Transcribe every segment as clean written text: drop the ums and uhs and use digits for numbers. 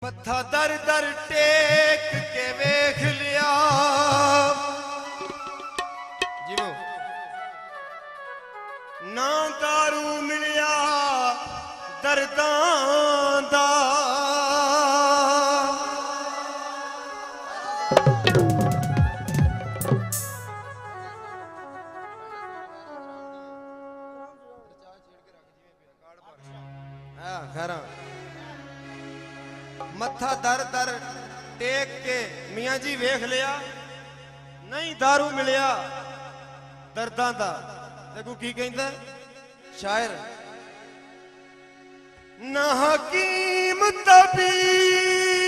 मत्था दर दर टेक के वेख लिया जिवो ना दारू मिलिया दर्दां दा खैर मत्था दर दर टेक के मियाँ जी वेख लिया नहीं दारू मिलिया दर्दां दा देखो की कहंदा शायर ना हकीम तबीब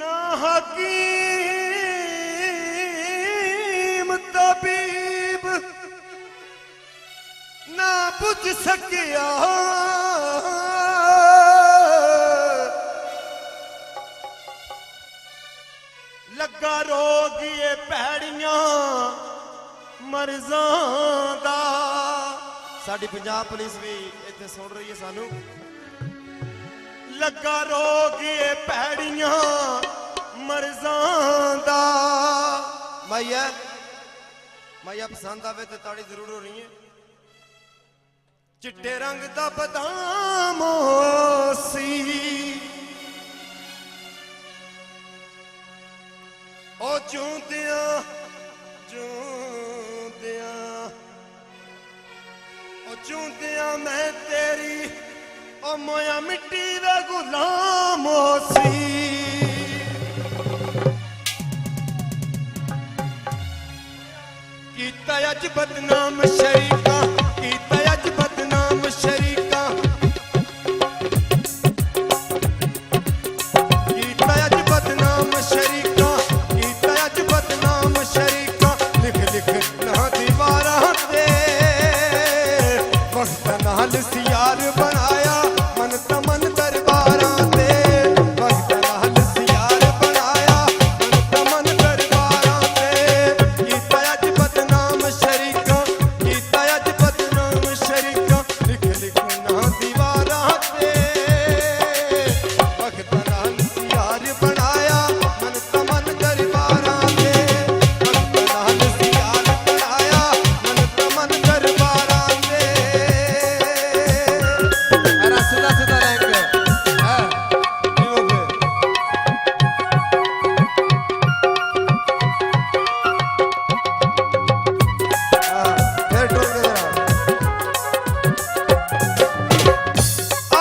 ना हकीम तबीब ना बुझ सकिया लगा रोग ये पैड़ियां मर्जां दा साडी पंजाब पुलिस भी इत्थे सुन रही है सानू लगा रोग ये पैड़ियां मर्जां दा मैया पसंद आवे तो ताड़ी जरूर हो रही है चिट्टे रंग दा बदाम सी ओ जूंदिया जूंदिया ओ जूंदिया मैं तेरी ओ मोया मिट्टी दा गुलाम सी कीता अज बदनाम शरीका कीता अज बदनाम शरीका कीता अज बदनाम शरीका कीता अज बदनाम शरीका लिख लिख ना दीवारां ते वक्त नाल सियार बनाया मन तमन दरबारां ते वक्त नाल सियार बनाया मन तमन दरबारां ते कीता अज बदनाम शरीका कीता अज बदनाम शरीका लिख लिख ना दीवारां ते वक्त नाल सियार बनाया मन तमन दरबारां ते वक्त नाल सियार बनाया मन तमन दरबारां ते सीधा सीधा रैंक है फिर टोल के जरा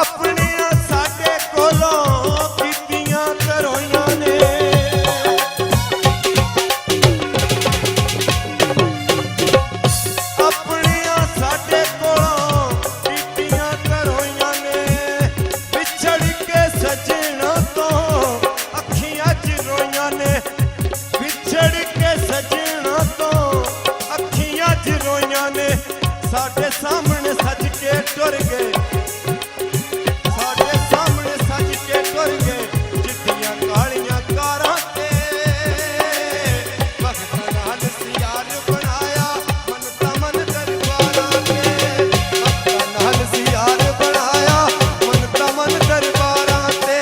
अपनियां साडे कोलों कीतियां करोइयां ने अपनियां साडे कोलों कीतियां करोइयां ने विछड़ के सजना तो अखियां च रोइयां ने विछड़ के सजना तो अखियां च रोइयां ने साडे सामने सज के टुर गए साडे सामने सज के टुर गए चिट्टियां कालियां कारां ते वक्त नाल सियार बनाया मन तमन दरबारां ते वक्त नाल सियार बनाया मन तमन दरबारां ते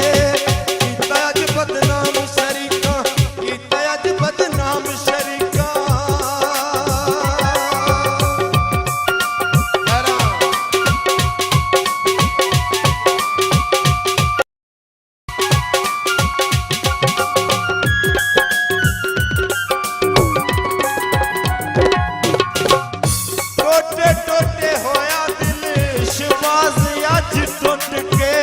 कीता अज बदनाम शरीका कीता अज बदनाम शरीका टोटे टोटे होया दिल शबाज अज टुट के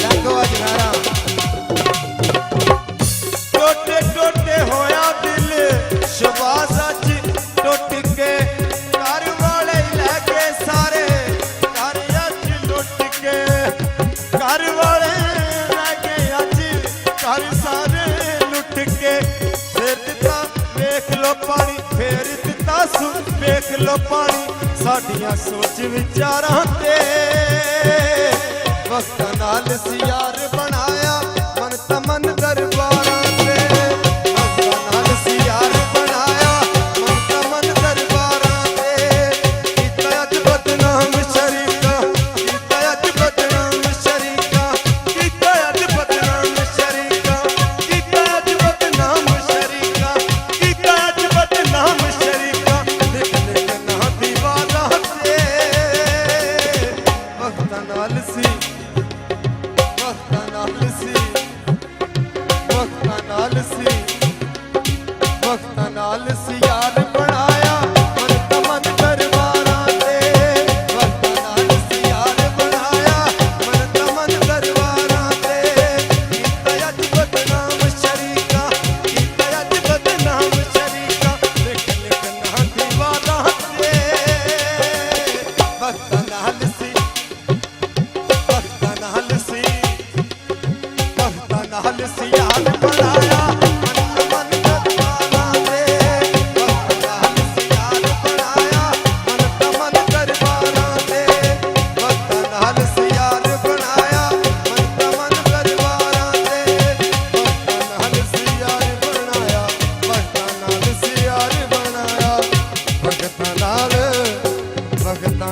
लगो अज नारा टोटे टोटे होया दिल शबाज अज टुट के घर वाले लै गए सारे घर अज लुट के घर वाले लै गए अज घर सारे लुट के फिर दिता वेख लो पानी फेर दिता सुन वेख लो पानी साडियां सोच विचारां ते वक्त नाल सियार बनाया मन तमन दरबारां ते वक्त नाल सियार बनाया मन तमन दरबारां ते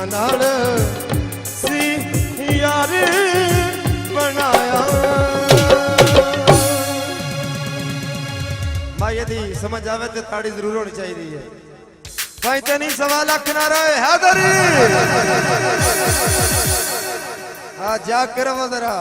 नाल सी यार बनाया। भाई यदि समझ आवे तो ताड़ी जरूर होनी चाहिए है। भाई तो नहीं 1.25 लाख ना रहे हैदरी। हाँ जा करो जरा।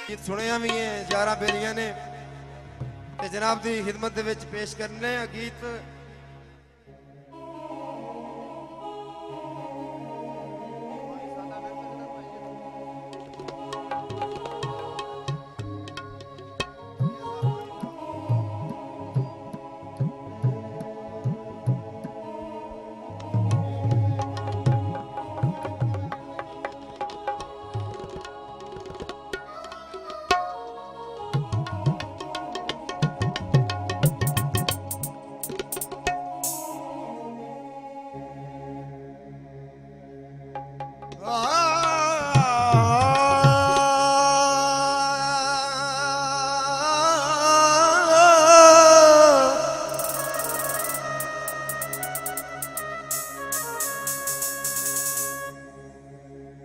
गीत सुनिया भी है 11 बेलियां ने ते जनाब दी खिदमत दे विच पेश करने गीत।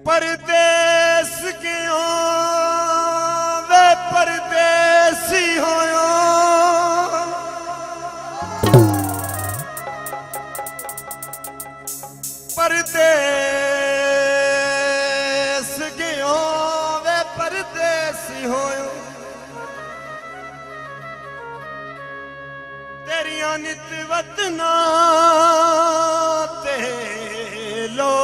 परदेस क्यों वे परदेसी होयो परदेस क्यों वे परदेसी होयो तेरिया नित वतना ते लो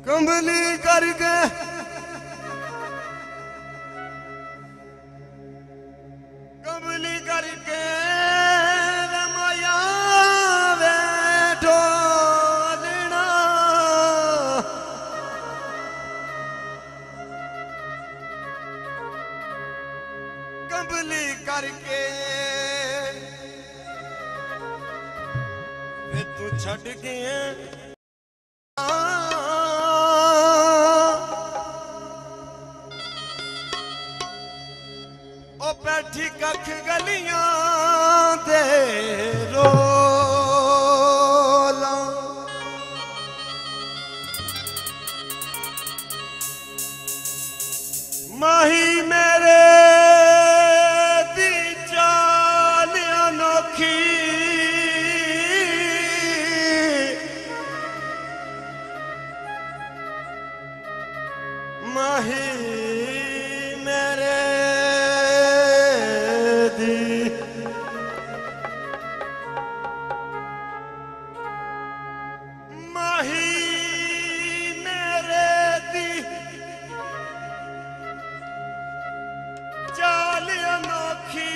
कंबली करके माया बैठो लेना कंबली करके वे तू छड़ गए बैठी कख गलियां दे रोला माही मेरे दी चाल अनोखी माही मेरे चाल अनोखी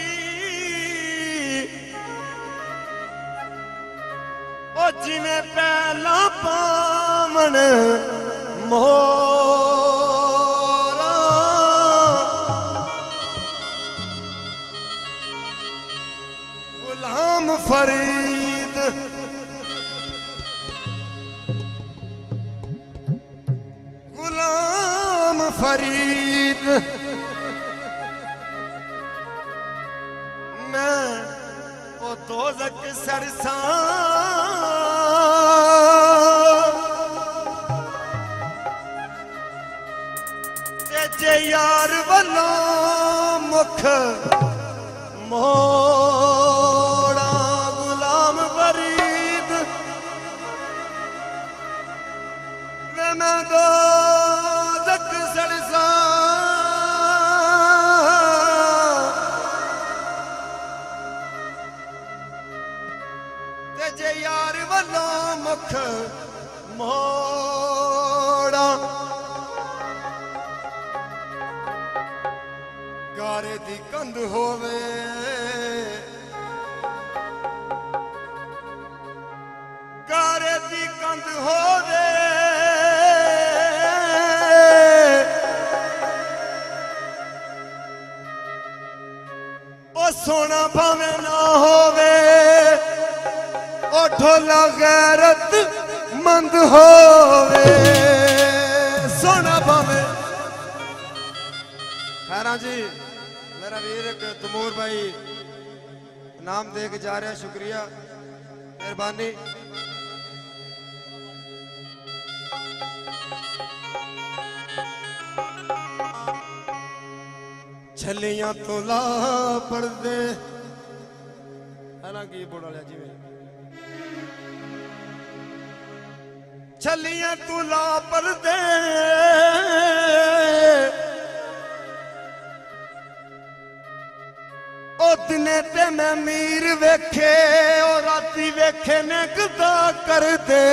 ओ जिवें पहला पावन मोरा गुलाम फरीद गुलाम फरीद मैं ओ दोज़ख सरसा जे यार वालों मुख मोड़ा गुलाम फरीद मैं दोज़ख सरसा जे यार वालों मुख मोड़ा गारे दी कंध होवे गारे दी कंध होवे बुलंद होवे सोना भावे। खैरा जी मेरा वीर तमूर भाई नाम दे के जा रहा, शुक्रिया मेहरबानी। छलियां तो ला पड़दे है ना की बोल वाले जी में छलियां तू ला पड़दे ओ दिने ते मैं मीर वेखे ओ राती वेखे ने गदा कर दे।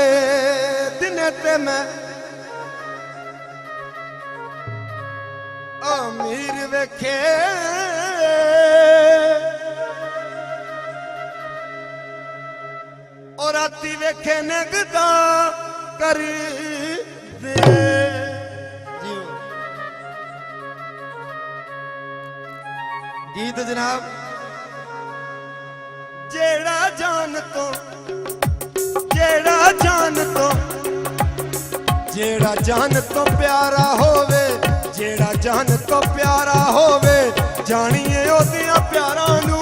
दिने ते मैं अमीर वेखे और राती वेखे ने गदा कर दे। गीत जनाब जेड़ा जान तो प्यारा होवे, जेड़ा जान तो प्यारा होवे जानिए ओदियां प्यारां नू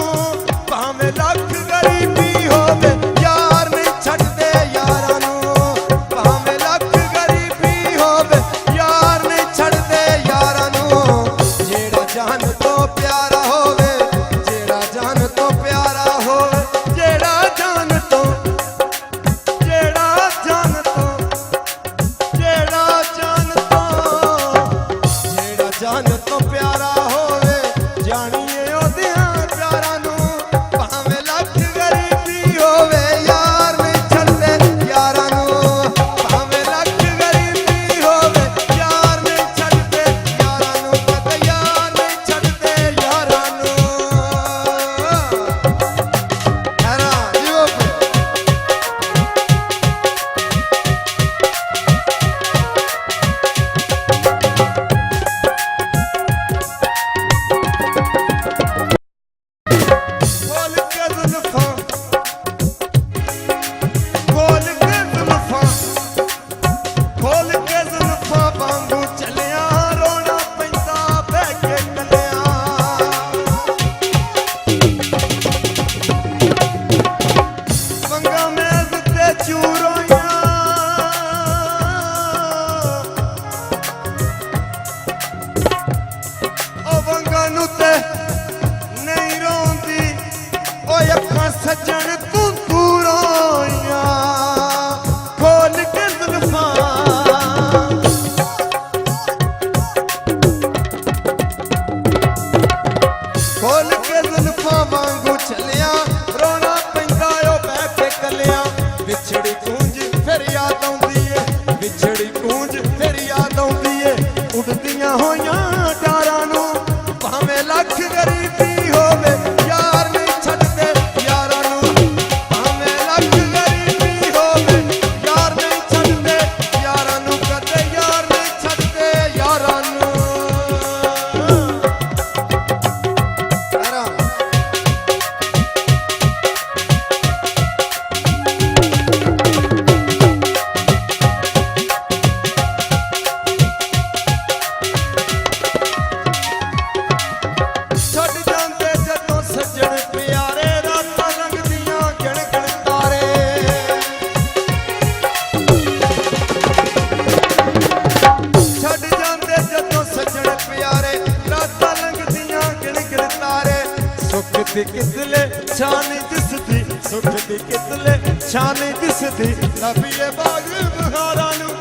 भावें लख गरीबी होवे यार नहीं छड्डदे यारां नू। भावें लख गरीबी होवे यार नहीं छड्डदे यारां नू। जेड़ा जान तो प्यारा होवे, जेड़ा जान तो प्यारा होवे, जेड़ा जान तो जेड़ा जान तो जेड़ा जान तो जेड़ा जान तो प्यारा होवे जानिए ओदियां प्यारां नू भावें लख गरीबी होवे यार नहीं छड्डदे यारां नू। भावें लख गरीबी होवे यार नहीं छड्डदे यारां नू। कदे यार नहीं छड्डदे यारां नू। हैरा जीओ खोल के जुल्फां खोल के जुल्फां खोल के जुल्फां वांगू चलिया रोना पैंदा बह के कलिया। वंगा मेज ते चूरोइयां ओ वंगा नू ते नहीं रोंदी ओ अखां सज्जन तू रोइयां। खोल के जुल्फां खोल के जुल्फां वांगू चलिया रोना पैंदा ओ बह के कलिया। विछड़ी कूंज फिर याद आउंदी ए, विछड़ी कूंज फिर याद आउंदी ए उड़दियां होइयां डारां नू। भावें लख गरीबी होवे यार नहीं छड्डदे यारां नू। भावें लख गरीबी होवे यार नहीं छड्डदे यारां नू। कदे यार नहीं छड्डदे यारां नू। हैरा छड्ड ਜਾਂਦੇ ਜਦੋਂ ਸੱਜਣ ਪਿਆਰੇ ਰਾਤਾਂ ਲੰਘਦੀਆਂ ਗਿਣ ਗਿਣ ਤਾਰੇ। ਛੱਡ ਜਾਂਦੇ ਜਦੋਂ ਸੱਜਣ ਪਿਆਰੇ ਰਾਤਾਂ ਲੰਘਦੀਆਂ ਗਿਣ ਗਿਣ ਤਾਰੇ। ਸੁੱਖ ਦੀ ਕਿਤਲੇ ਛਾਂ ਨੀ ਦਿਸਦੀ, ਸੁੱਖ ਦੀ ਕਿਤਲੇ ਛਾਂ ਨੀ ਦਿਸਦੀ ਲੱਭੀਏ ਬਾਗ ਬਹਾਰਾਂ ਨੂੰ।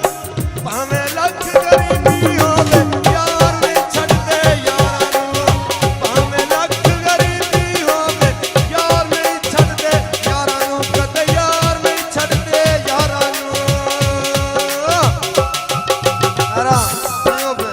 ਭਾਵੇਂ ਲੱਖ ਗਰੀਬੀ ਹੋਵੇ ਯਾਰ ਨਹੀਂ ਛੱਡਦੇ ਯਾਰਾਂ ਨੂੰ। ਭਾਵੇਂ ਲੱਖ ਗਰੀਬੀ ਹੋਵੇ ਯਾਰ ਨਹੀਂ ਛੱਡਦੇ ਯਾਰਾਂ ਨੂੰ। ਕਦੇ ਯਾਰ ਨਹੀਂ ਛੱਡਦੇ ਯਾਰਾਂ ਨੂੰ। हैरा जीओ पे।